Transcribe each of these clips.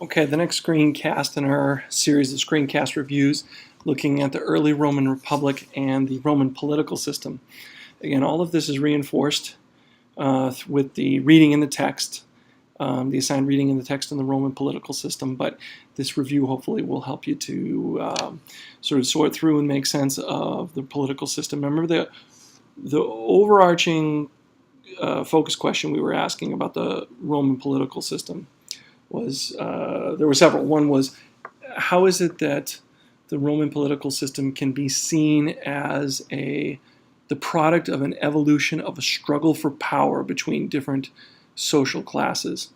Okay, the next screencast in our series of screencast reviews looking at the early Roman Republic and the Roman political system. Again, all of this is reinforced with the reading in the text, the assigned reading in the text in the Roman political system, but this review hopefully will help you to sort of sort through and make sense of the political system. Remember the overarching focus question we were asking about the Roman political system was, there were several. One was, how is it that the Roman political system can be seen as the product of an evolution of a struggle for power between different social classes?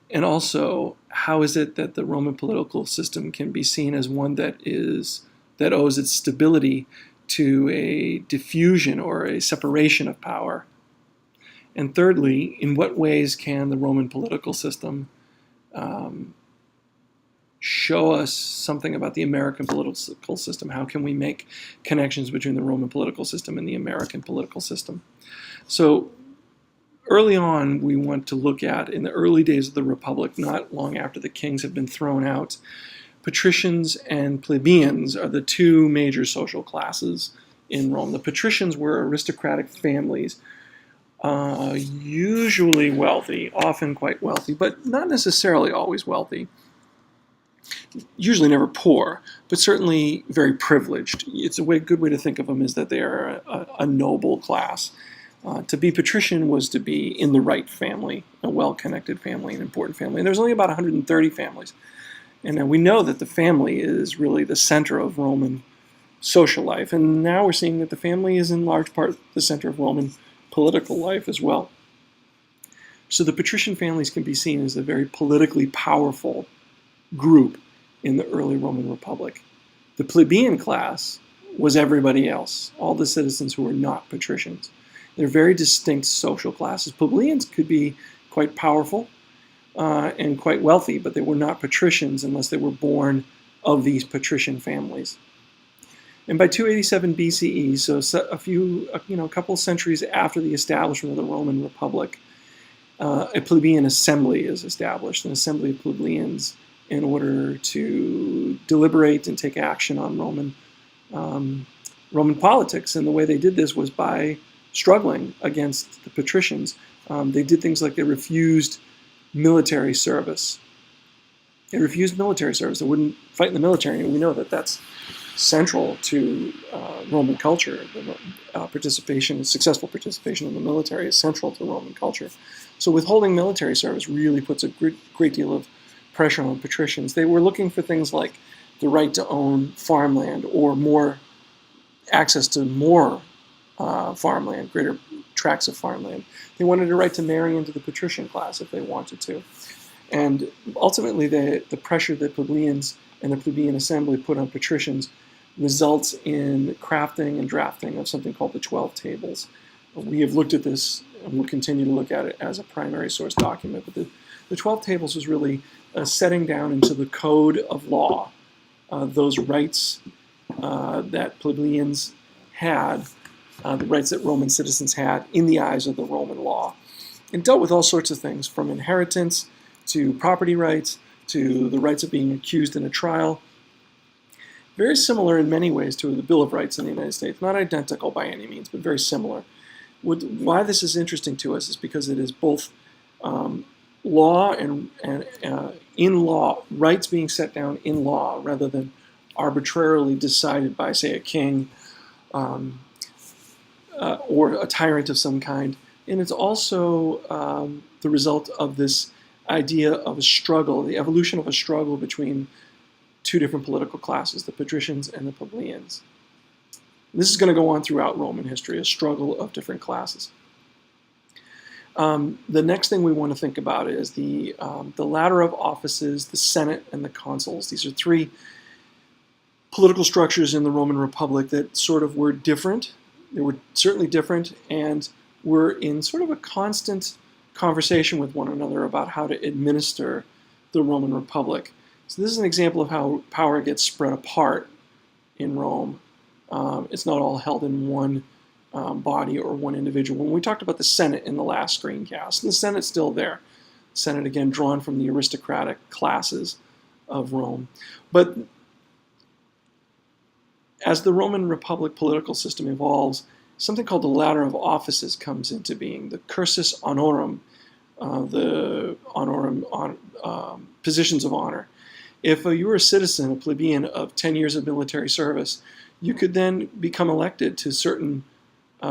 And also, how is it that the Roman political system can be seen as one that owes its stability to a diffusion or a separation of power? And thirdly, in what ways can the Roman political system show us something about the American political system? How can we make connections between the Roman political system and the American political system? So early on, we want to look at, in the early days of the Republic, not long after the kings have been thrown out, patricians and plebeians are the two major social classes in Rome. The patricians were aristocratic families, usually wealthy, often quite wealthy, but not necessarily always wealthy. Usually never poor, but certainly very privileged. It's a good way to think of them is that they are a noble class. To be patrician was to be in the right family, a well-connected family, an important family. And there's only about 130 families. And we know that the family is really the center of Roman social life. And now we're seeing that the family is in large part the center of Roman political life as well. So the patrician families can be seen as a very politically powerful group in the early Roman Republic. The plebeian class was everybody else, all the citizens who were not patricians. They're very distinct social classes. Plebeians could be quite powerful and quite wealthy, but they were not patricians unless they were born of these patrician families. And by 287 BCE, so a couple centuries after the establishment of the Roman Republic, a plebeian assembly is established, an assembly of plebeians, in order to deliberate and take action on Roman politics. And the way they did this was by struggling against the patricians. They did things like they refused military service. They refused military service. They wouldn't fight in the military, and we know that that's central to Roman culture. Successful participation in the military is central to Roman culture. So withholding military service really puts a great deal of pressure on patricians. They were looking for things like the right to own farmland or more access to more farmland, greater tracts of farmland. They wanted a right to marry into the patrician class if they wanted to. And ultimately, the pressure that plebeians and the plebeian assembly put on patricians results in crafting and drafting of something called the 12 Tables. We have looked at this and we'll continue to look at it as a primary source document. But the 12 Tables was really setting down into the code of law those rights that plebeians had, the rights that Roman citizens had in the eyes of the Roman law. It dealt with all sorts of things, from inheritance to property rights to the rights of being accused in a trial. Very similar in many ways to the Bill of Rights in the United States. Not identical by any means, but very similar. Why this is interesting to us is because it is both law and in law, rights being set down in law rather than arbitrarily decided by, say, a king or a tyrant of some kind. And it's also the result of this idea of a struggle, the evolution of a struggle between two different political classes, the patricians and the plebeians. This is going to go on throughout Roman history, a struggle of different classes. The next thing we want to think about is the ladder of offices, the Senate, and the consuls. These are three political structures in the Roman Republic that sort of were different. They were certainly different and were in sort of a constant conversation with one another about how to administer the Roman Republic. So this is an example of how power gets spread apart in Rome. It's not all held in one body or one individual. When we talked about the Senate in the last screencast, the Senate's still there. Senate, again, drawn from the aristocratic classes of Rome. But as the Roman Republic political system evolves, something called the ladder of offices comes into being, the cursus honorum, positions of honor. If you were a citizen, a plebeian of 10 years of military service, you could then become elected to certain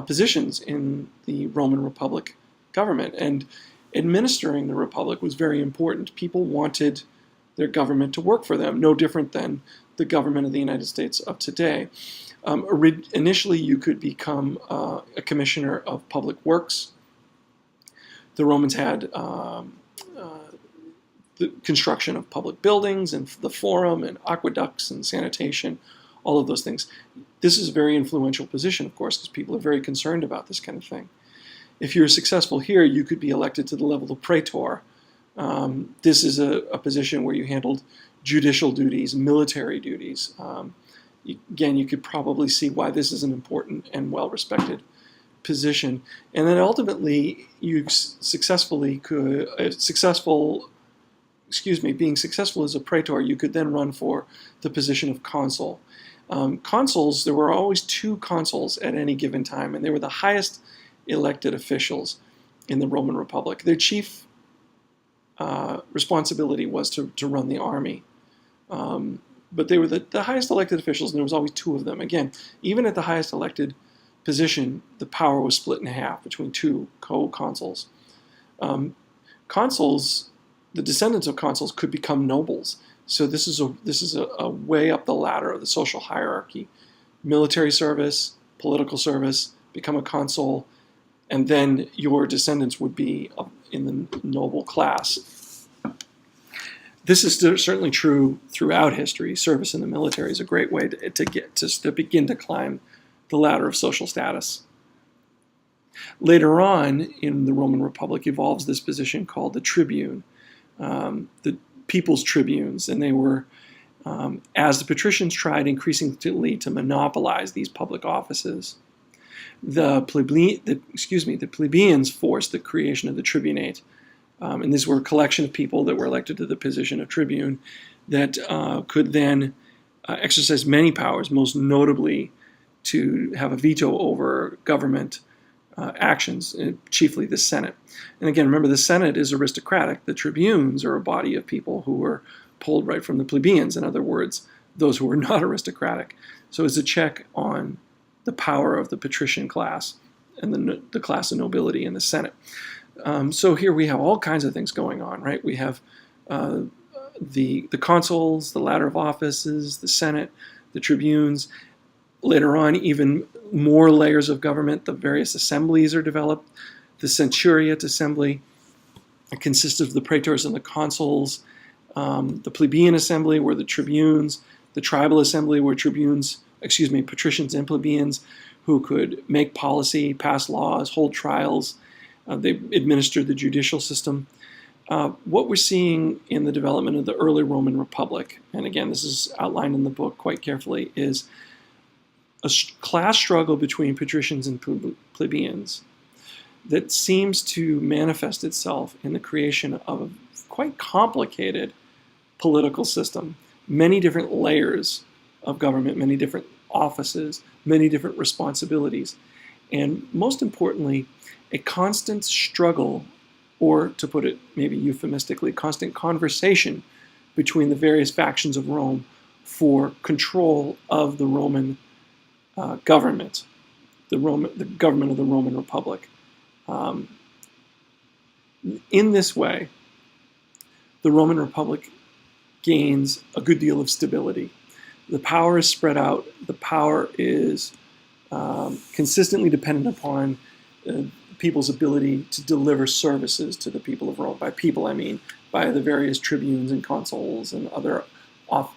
positions in the Roman Republic government. And administering the Republic was very important. People wanted their government to work for them, no different than the government of the United States of today. Initially, you could become a commissioner of public works. The Romans had the construction of public buildings and the forum and aqueducts and sanitation, all of those things. This is a very influential position, of course, because people are very concerned about this kind of thing. If you're successful here, you could be elected to the level of praetor. This is a position where you handled judicial duties, military duties. Again, you could probably see why this is an important and well-respected position. And then ultimately, you being successful as a praetor, you could then run for the position of consul. Consuls, there were always 2 consuls at any given time, and they were the highest elected officials in the Roman Republic. Their chief responsibility was to run the army. But they were the highest elected officials, and there was always 2 of them. Again, even at the highest elected position, the power was split in half between 2 co-consuls. Consuls, the descendants of consuls, could become nobles. So this is a way up the ladder of the social hierarchy. Military service, political service, become a consul, and then your descendants would be in the noble class. This is certainly true throughout history. Service in the military is a great way to begin to climb the ladder of social status. Later on in the Roman Republic evolves this position called the tribune, the people's tribunes, and they were, as the patricians tried increasingly to monopolize these public offices, the plebeians forced the creation of the tribunate. And these were a collection of people that were elected to the position of tribune that could then exercise many powers, most notably to have a veto over government actions, chiefly the Senate. And again, remember, the Senate is aristocratic. The tribunes are a body of people who were pulled right from the plebeians, in other words, those who were not aristocratic. So it's a check on the power of the patrician class and the class of nobility in the Senate. So here we have all kinds of things going on, right? We have the consuls, the ladder of offices, the Senate, the tribunes. Later on, even more layers of government. The various assemblies are developed. The centuriate assembly consists of the praetors and the consuls. The plebeian assembly were the tribunes. The tribal assembly were patricians and plebeians who could make policy, pass laws, hold trials. They administered the judicial system. What we're seeing in the development of the early Roman Republic, and again, this is outlined in the book quite carefully, is a class struggle between patricians and plebeians that seems to manifest itself in the creation of a quite complicated political system. Many different layers of government, many different offices, many different responsibilities, and most importantly, a constant struggle, or to put it maybe euphemistically, constant conversation between the various factions of Rome for control of the Roman government, the government of the Roman Republic. In this way, the Roman Republic gains a good deal of stability. The power is spread out. The power is consistently dependent upon people's ability to deliver services to the people of Rome. By people, I mean by the various tribunes and consuls and other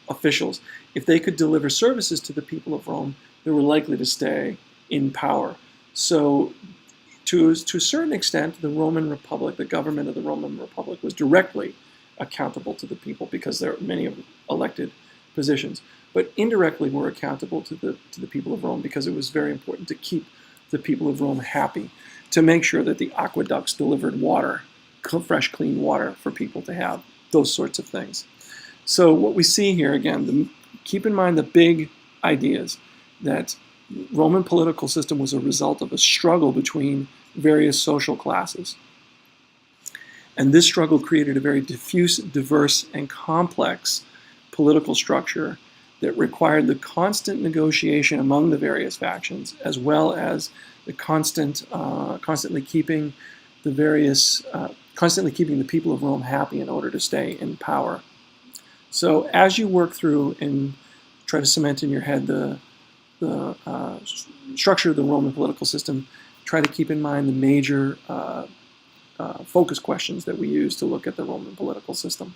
officials. If they could deliver services to the people of Rome, they were likely to stay in power. So to a certain extent, the Roman Republic, the government of the Roman Republic, was directly accountable to the people because there are many elected positions, but indirectly were accountable to the people of Rome because it was very important to keep the people of Rome happy, to make sure that the aqueducts delivered water fresh, clean water for people to have, those sorts of things. So what we see here, again, keep in mind the big ideas, that Roman political system was a result of a struggle between various social classes. And this struggle created a very diffuse, diverse, and complex political structure that required the constant negotiation among the various factions, as well as the constantly keeping the people of Rome happy in order to stay in power. So as you work through and try to cement in your head the structure of the Roman political system, try to keep in mind the major focus questions that we use to look at the Roman political system.